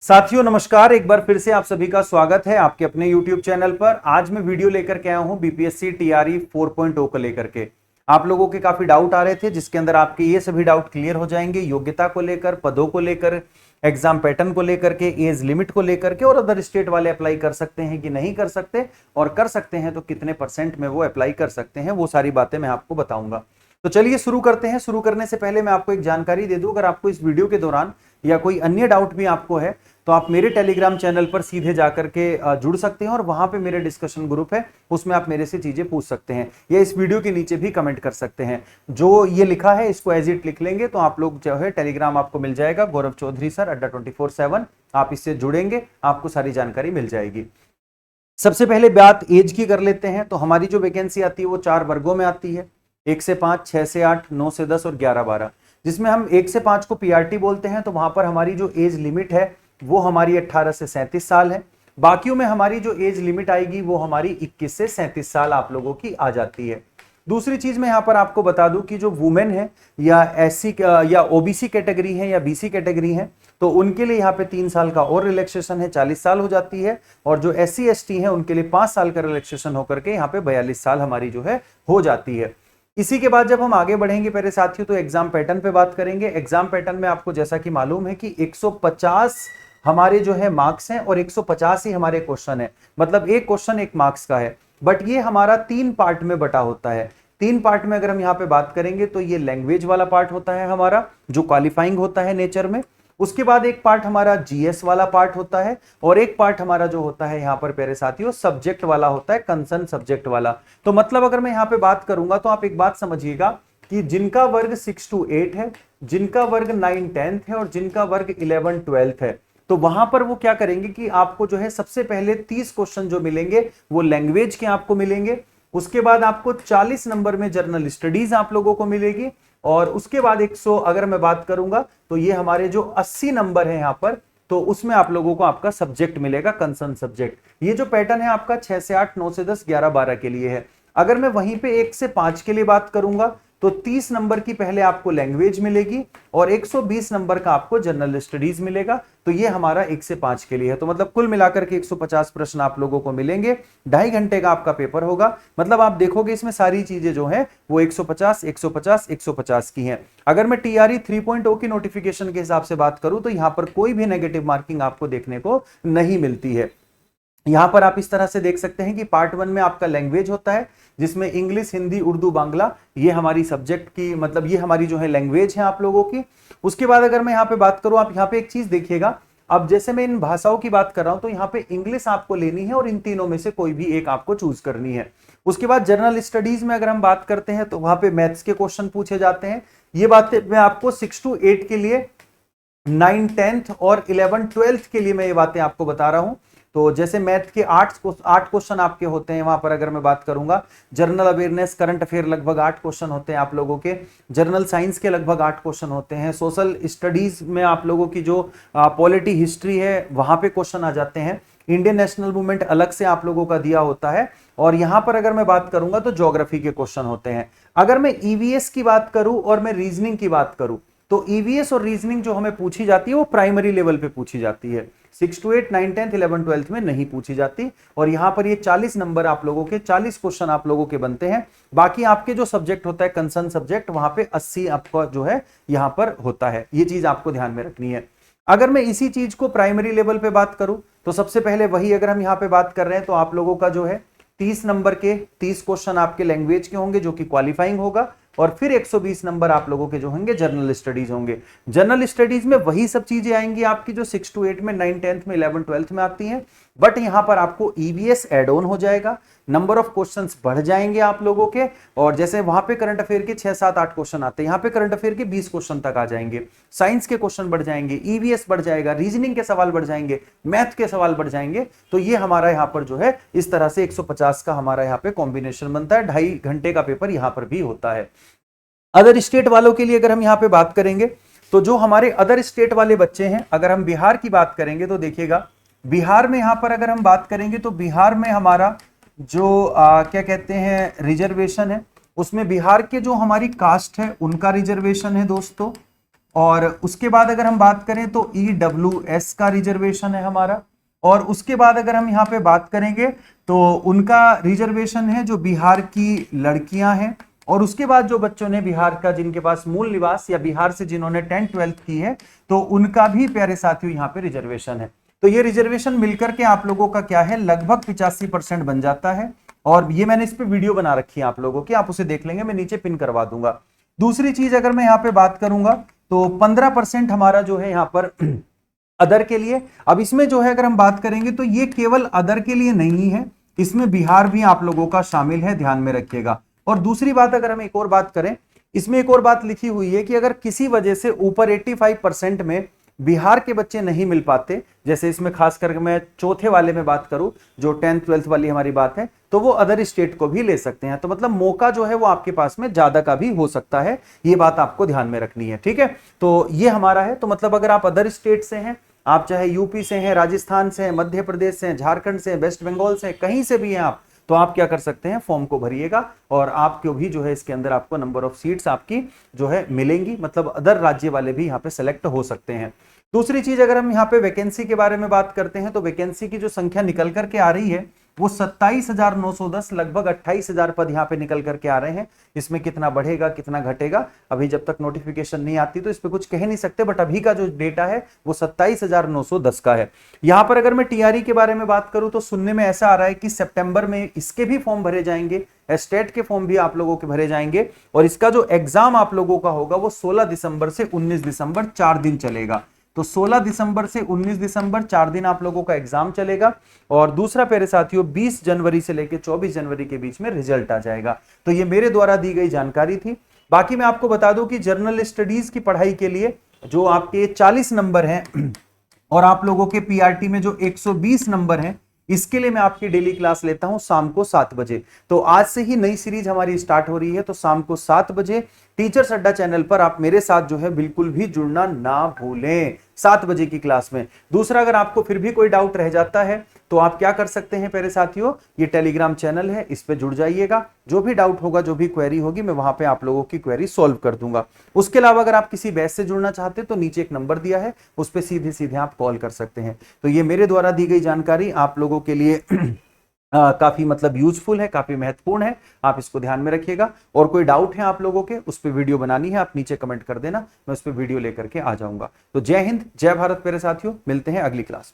साथियों नमस्कार, एक बार फिर से आप सभी का स्वागत है आपके अपने YouTube चैनल पर। आज मैं वीडियो लेकर के आया हूं बीपीएससी टीआरई 4.0 को लेकर के। आप लोगों के काफी डाउट आ रहे थे, जिसके अंदर आपके ये सभी डाउट क्लियर हो जाएंगे। योग्यता को लेकर, पदों को लेकर, एग्जाम पैटर्न को लेकर के, एज लिमिट को लेकर के, और अदर स्टेट वाले अप्लाई कर सकते हैं कि नहीं कर सकते, और कर सकते हैं तो कितने % में वो अप्लाई कर सकते हैं, वो सारी बातें मैं आपको बताऊंगा। तो चलिए शुरू करते हैं। शुरू करने से पहले मैं आपको एक जानकारी दे दूं, अगर आपको इस वीडियो के दौरान या कोई अन्य डाउट भी आपको है तो आप मेरे टेलीग्राम चैनल पर सीधे जाकर के जुड़ सकते हैं, और वहां पे मेरे डिस्कशन ग्रुप है, उसमें आप मेरे से चीजें पूछ सकते हैं, या इस वीडियो के नीचे भी कमेंट कर सकते हैं। जो ये लिखा है इसको एज इट लिख लेंगे तो आप लोग जो है टेलीग्राम आपको मिल जाएगा, गौरव चौधरी सर अड्डा 24/7। आप इससे जुड़ेंगे, आपको सारी जानकारी मिल जाएगी। सबसे पहले बात एज की कर लेते हैं। तो हमारी जो वैकेंसी आती है वो 4 वर्गों में आती है, 1 से 5, 6 से 8, 9 से 10 और 11-12। जिसमें हम 1 से 5 को पीआरटी बोलते हैं। तो वहां पर हमारी जो एज लिमिट है वो हमारी 18 से 37 साल है। बाकियों में हमारी जो एज लिमिट आएगी वो हमारी 21 से 37 साल आप लोगों की आ जाती है। दूसरी चीज मैं यहां पर आपको बता दूं कि जो वुमेन है या एससी या ओबीसी कैटेगरी है या बीसी कैटेगरी है, तो उनके लिए यहाँ पे 3 साल का और रिलैक्सेशन है, 40 साल हो जाती है। और जो एससी एसटी है उनके लिए 5 साल का रिलैक्सेशन होकर के यहाँ पे 42 साल हमारी जो है हो जाती है। इसी के बाद जब हम आगे बढ़ेंगे प्यारे साथियों, तो एग्जाम पैटर्न पे बात करेंगे। एग्जाम पैटर्न में आपको जैसा कि मालूम है कि 150 हमारे जो है मार्क्स हैं और 150 ही हमारे क्वेश्चन है, मतलब एक क्वेश्चन 1 मार्क्स का है। बट ये हमारा 3 पार्ट में बटा होता है। 3 पार्ट में अगर हम यहाँ पे बात करेंगे तो ये लैंग्वेज वाला पार्ट होता है हमारा, जो क्वालिफाइंग होता है नेचर में। उसके बाद एक पार्ट हमारा जीएस वाला पार्ट होता है, और एक पार्ट हमारा जो होता है यहाँ पर प्यारे साथियों सब्जेक्ट वाला होता है, कंसर्न सब्जेक्ट वाला। तो मतलब अगर मैं यहाँ पे बात करूंगा तो आप एक बात समझिएगा कि जिनका वर्ग 6 to 8 है, जिनका वर्ग 9 10th है, और जिनका वर्ग 11 12th है, तो वहां पर वो क्या करेंगे कि आपको जो है सबसे पहले 30 क्वेश्चन जो मिलेंगे वो लैंग्वेज के आपको मिलेंगे। उसके बाद आपको 40 नंबर में जर्नल स्टडीज आप लोगों को मिलेगी, और उसके बाद 100 अगर मैं बात करूंगा तो ये हमारे जो 80 नंबर है यहाँ पर, तो उसमें आप लोगों को आपका सब्जेक्ट मिलेगा, कंसर्न सब्जेक्ट। ये जो पैटर्न है आपका 6 से 8, 9 से 10, 11-12 के लिए है। अगर मैं वहीं पे 1 से 5 के लिए बात करूंगा तो 30 नंबर की पहले आपको लैंग्वेज मिलेगी, और 120 नंबर का आपको जनरल स्टडीज मिलेगा। तो ये हमारा 1 से 5 के लिए है। तो मतलब कुल मिलाकर के 150 प्रश्न आप लोगों को मिलेंगे। 2.5 घंटे का आपका पेपर होगा। मतलब आप देखोगे इसमें सारी चीजें जो है वो 150 150 150 की हैं। अगर मैं टीआरई 3.0 की नोटिफिकेशन के हिसाब से बात करूं तो यहां पर कोई भी नेगेटिव मार्किंग आपको देखने को नहीं मिलती है। यहां पर आप इस तरह से देख सकते हैं कि पार्ट 1 में आपका लैंग्वेज होता है, जिसमें इंग्लिश, हिंदी, उर्दू, बांग्ला, ये हमारी सब्जेक्ट की मतलब ये हमारी जो है लैंग्वेज है आप लोगों की। उसके बाद अगर मैं यहाँ पे बात करूं, आप यहाँ पे एक चीज देखिएगा, अब जैसे मैं इन भाषाओं की बात कर रहा हूं तो यहाँ पे इंग्लिश आपको लेनी है, और इन तीनों में से कोई भी एक आपको चूज करनी है। उसके बाद जनरल स्टडीज में अगर हम बात करते हैं तो वहां पे मैथ्स के क्वेश्चन पूछे जाते हैं। ये बातें मैं आपको 6 to 8 के लिए, 9 10th और 11 12th के लिए मैं ये बातें आपको बता रहा हूं। तो जैसे मैथ के 8 क्वेश्चन आपके होते हैं, वहां पर अगर मैं बात करूंगा, जनरल अवेयरनेस, करंट अफेयर लगभग 8 क्वेश्चन होते हैं आप लोगों के, जनरल साइंस के लगभग 8 क्वेश्चन होते हैं, सोशल स्टडीज में आप लोगों की जो पॉलिटी हिस्ट्री है वहां पे क्वेश्चन आ जाते हैं, इंडियन नेशनल मूवमेंट अलग से आप लोगों का दिया होता है, और यहां पर अगर मैं बात करूंगा तो ज्योग्राफी के क्वेश्चन होते हैं। अगर मैं ईवीएस की बात करूं और मैं रीजनिंग की बात करूं तो ईवीएस और रीजनिंग जो हमें पूछी जाती है वो प्राइमरी लेवल पे पूछी जाती है, 6 to 8, 9 10th 11 12th में नहीं पूछी जाती। और यहां पर ये 40 नंबर आप लोगों के, 40 क्वेश्चन आप लोगों के बनते हैं। बाकी आपके जो सब्जेक्ट होता है कंसर्न सब्जेक्ट, वहां पे 80 आपका जो है यहां पर होता है। ये चीज आपको ध्यान में रखनी है। अगर मैं इसी चीज को प्राइमरी लेवल पे बात करूं तो सबसे पहले वही अगर हम यहां पे बात कर रहे हैं तो आप लोगों का जो है 30 नंबर के 30 क्वेश्चन आपके लैंग्वेज के होंगे, जो कि क्वालिफाइंग होगा, और फिर 120 नंबर आप लोगों के जो होंगे जनरल स्टडीज होंगे। जनरल स्टडीज में वही सब चीजें आएंगी आपकी जो 6 to 8 में, 9 10th में, 11 12th में आती हैं। बट यहां पर आपको ईवीएस एड ऑन हो जाएगा, नंबर ऑफ क्वेश्चंस बढ़ जाएंगे आप लोगों के। और जैसे वहां पे करंट अफेयर के 6 7 8 क्वेश्चन आते हैं, यहाँ पे करंट अफेयर के 20 क्वेश्चन तक आ जाएंगे, साइंस के क्वेश्चन बढ़ जाएंगे, ईवीएस बढ़ जाएगा, रीजनिंग के सवाल बढ़ जाएंगे, मैथ के सवाल बढ़ जाएंगे। तो ये हमारा यहाँ पर जो है इस तरह से 150 का हमारा यहाँ पे कॉम्बिनेशन बनता है। 2.5 घंटे का पेपर यहाँ पर भी होता है। अदर स्टेट वालों के लिए अगर हम यहाँ पे बात करेंगे तो जो हमारे अदर स्टेट वाले बच्चे हैं, अगर हम बिहार की बात करेंगे तो देखिएगा, बिहार में यहाँ पर अगर हम बात करेंगे तो बिहार में हमारा जो क्या कहते हैं रिजर्वेशन है, उसमें बिहार के जो हमारी कास्ट है उनका रिजर्वेशन है दोस्तों और उसके बाद अगर हम बात करें तो EWS का रिजर्वेशन है हमारा। और उसके बाद अगर हम यहाँ पे बात करेंगे तो उनका रिजर्वेशन है जो बिहार की लड़कियां हैं। और उसके बाद जो बच्चों ने बिहार का, जिनके पास मूल निवास या बिहार से जिन्होंने 10th-12th की है, तो उनका भी प्यारे साथियों यहाँ पे रिजर्वेशन है। तो ये रिजर्वेशन मिलकर के आप लोगों का क्या है, लगभग 85% बन जाता है। और ये मैंने इस पे वीडियो बना रखी है आप लोगों की, आप उसे देख लेंगे, मैं नीचे पिन करवा दूंगा। दूसरी चीज अगर मैं यहाँ पे बात करूंगा तो 15% हमारा जो है यहाँ पर अदर के लिए। अब इसमें जो है अगर हम बात करेंगे तो ये केवल अदर के लिए नहीं है, इसमें बिहार भी आप लोगों का शामिल है, ध्यान में रखिएगा। और दूसरी बात अगर हम एक और बात करें, इसमें एक और बात लिखी हुई है कि अगर किसी वजह से ऊपर 85% में बिहार के बच्चे नहीं मिल पाते, जैसे इसमें खास करके मैं चौथे वाले में बात करूं, जो 10th-12th वाली हमारी बात है, तो वो अदर स्टेट को भी ले सकते हैं। तो मतलब मौका जो है वो आपके पास में ज्यादा का भी हो सकता है, ये बात आपको ध्यान में रखनी है, ठीक है। तो ये हमारा है। तो मतलब अगर आप अदर स्टेट से हैं, आप चाहे यूपी से हैं, राजस्थान से हैं, मध्य प्रदेश से हैं, झारखंड से हैं, वेस्ट बंगाल से हैं, कहीं से भी हैं आप, तो आप क्या कर सकते हैं, फॉर्म को भरिएगा और आपको भी जो है इसके अंदर आपको नंबर ऑफ सीट्स आपकी जो है मिलेंगी। मतलब अदर राज्य वाले भी यहाँ पे सेलेक्ट हो सकते हैं। दूसरी चीज अगर हम यहाँ पे वैकेंसी के बारे में बात करते हैं तो वैकेंसी की जो संख्या निकल करके आ रही है वो 27,910, लगभग 28,000 पद यहाँ पे निकल करके आ रहे हैं। इसमें कितना बढ़ेगा कितना घटेगा अभी जब तक नोटिफिकेशन नहीं आती तो इस पे कुछ कह नहीं सकते, बट अभी का जो डेटा है वो 27,910 का है। यहाँ पर अगर मैं टीआरई के बारे में बात करूं तो सुनने में ऐसा आ रहा है कि सितंबर में इसके भी फॉर्म भरे जाएंगे, स्टेट के फॉर्म भी आप लोगों के भरे जाएंगे। और इसका जो एग्जाम आप लोगों का होगा वो 16 दिसंबर से 19 दिसंबर 4 दिन चलेगा। तो 16 दिसंबर से 19 दिसंबर 4 दिन आप लोगों का एग्जाम चलेगा। और दूसरा प्यारे साथियों 20 जनवरी से लेकर 24 जनवरी के बीच में रिजल्ट आ जाएगा। तो ये मेरे द्वारा दी गई जानकारी थी। बाकी मैं आपको बता दूं कि जर्नल स्टडीज की पढ़ाई के लिए जो आपके 40 नंबर हैं और आप लोगों के पीआरटी में जो 120 नंबर हैं, इसके लिए मैं आपकी डेली क्लास लेता हूं शाम को 7 बजे। तो आज से ही नई सीरीज हमारी स्टार्ट हो रही है, तो शाम को 7 बजे टीचर्स अड्डा चैनल पर आप मेरे साथ जो है बिल्कुल भी जुड़ना ना भूलें, 7 बजे की क्लास में। दूसरा, अगर आपको फिर भी कोई डाउट रह जाता है तो आप क्या कर सकते हैं प्यारे साथियों, ये टेलीग्राम चैनल है, इस पे जुड़ जाइएगा। जो भी डाउट होगा, जो भी क्वेरी होगी, मैं वहां पे आप लोगों की क्वेरी सॉल्व कर दूंगा। उसके अलावा अगर आप किसी बैच से जुड़ना चाहते हैं तो नीचे एक नंबर दिया है, उस पर सीधे सीधे आप कॉल कर सकते हैं। तो ये मेरे द्वारा दी गई जानकारी आप लोगों के लिए काफी मतलब यूजफुल है, काफी महत्वपूर्ण है, आप इसको ध्यान में रखिएगा। और कोई डाउट है आप लोगों के, उस पर वीडियो बनानी है, आप नीचे कमेंट कर देना, मैं उस पर वीडियो लेकर के आ जाऊंगा। तो जय हिंद, जय भारत प्यारे साथियों, मिलते हैं अगली क्लास।